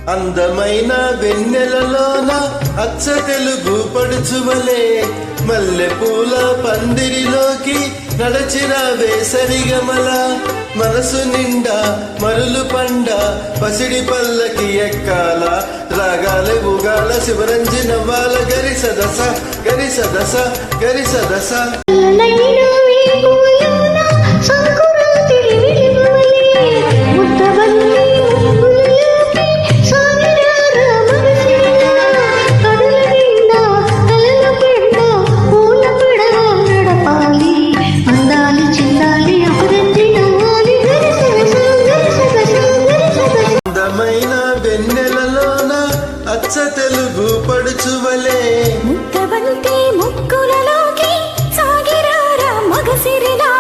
అందమైన వెన్నెలలోన అచ్చ తెలుగు పడుచువలే మల్లె పూల పందిరిలోకి నడచిన వేసరిగమల మనసు నిండా మరులు పండ పసిడి పల్లకి ఎక్కాల రాగాలే ఊగాల శివరంజి నవ్వాల గరి సదస గరి సదస గరి సదస వెన్నెలలోన అచ్చ తెలుగు పడుచువలే ముద్దబంతి ముక్కులలోకి సాగిరారా మగసిరిలా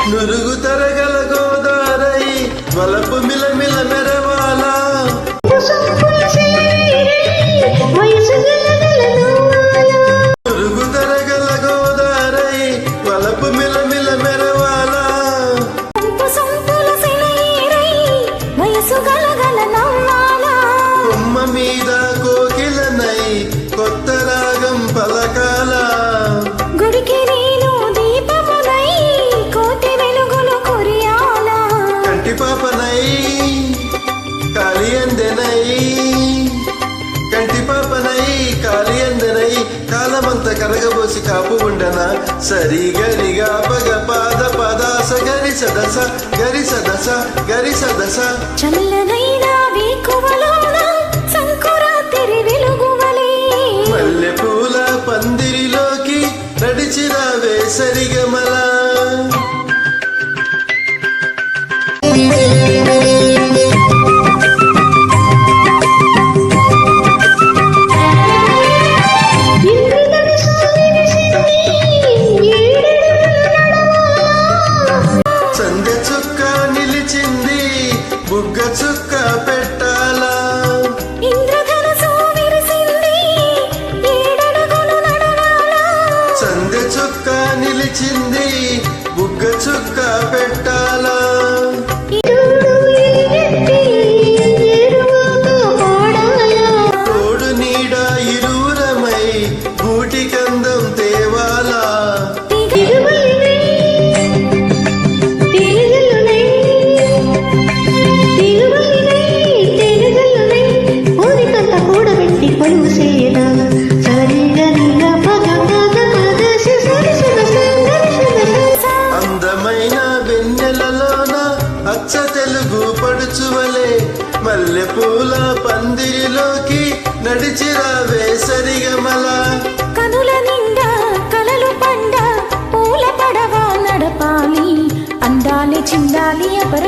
నురుగు తరగల గోదారై వలపు మిలమిల మెరవాలా మీద కోకిలనై కొత్త రాగం పలకాల గుడికి నేను దీపమునై కోటి వెలుగులు కురియాల కంటి పాపనై కాలియందెనై కంటి పాపనై కాలియందెనై కాలమంత కరగబోసి కాపు ఉండన సరి గరిగా పగ పాద పదాస గరి సదస గరి సదస గరి సదస చల్లనైనా వీకువలోన సంకురాత్రి వెలుగువలే మల్లె పూల పందిరిలోకి నడిచిన వేసరిగమల సంధ్య చుక్క నిలిచింది బుగ్గ చుక్క పెట్టాలా సంధ్య చుక్క నిలిచింది బుగ్గ చుక్క పెట్టాలా తోడు నీడ ఇరువురమై గూటి కందం తేవాలా అందమైన వెన్నెలలోన అచ్చ తెలుగు పడుచువలే మల్లె పూల పందిరిలోకి నడిచిరా వేసరిగమల కనుల నిండా కలలు పండ పూల పడవ నడపాలి అందాలి చిందాలి అపర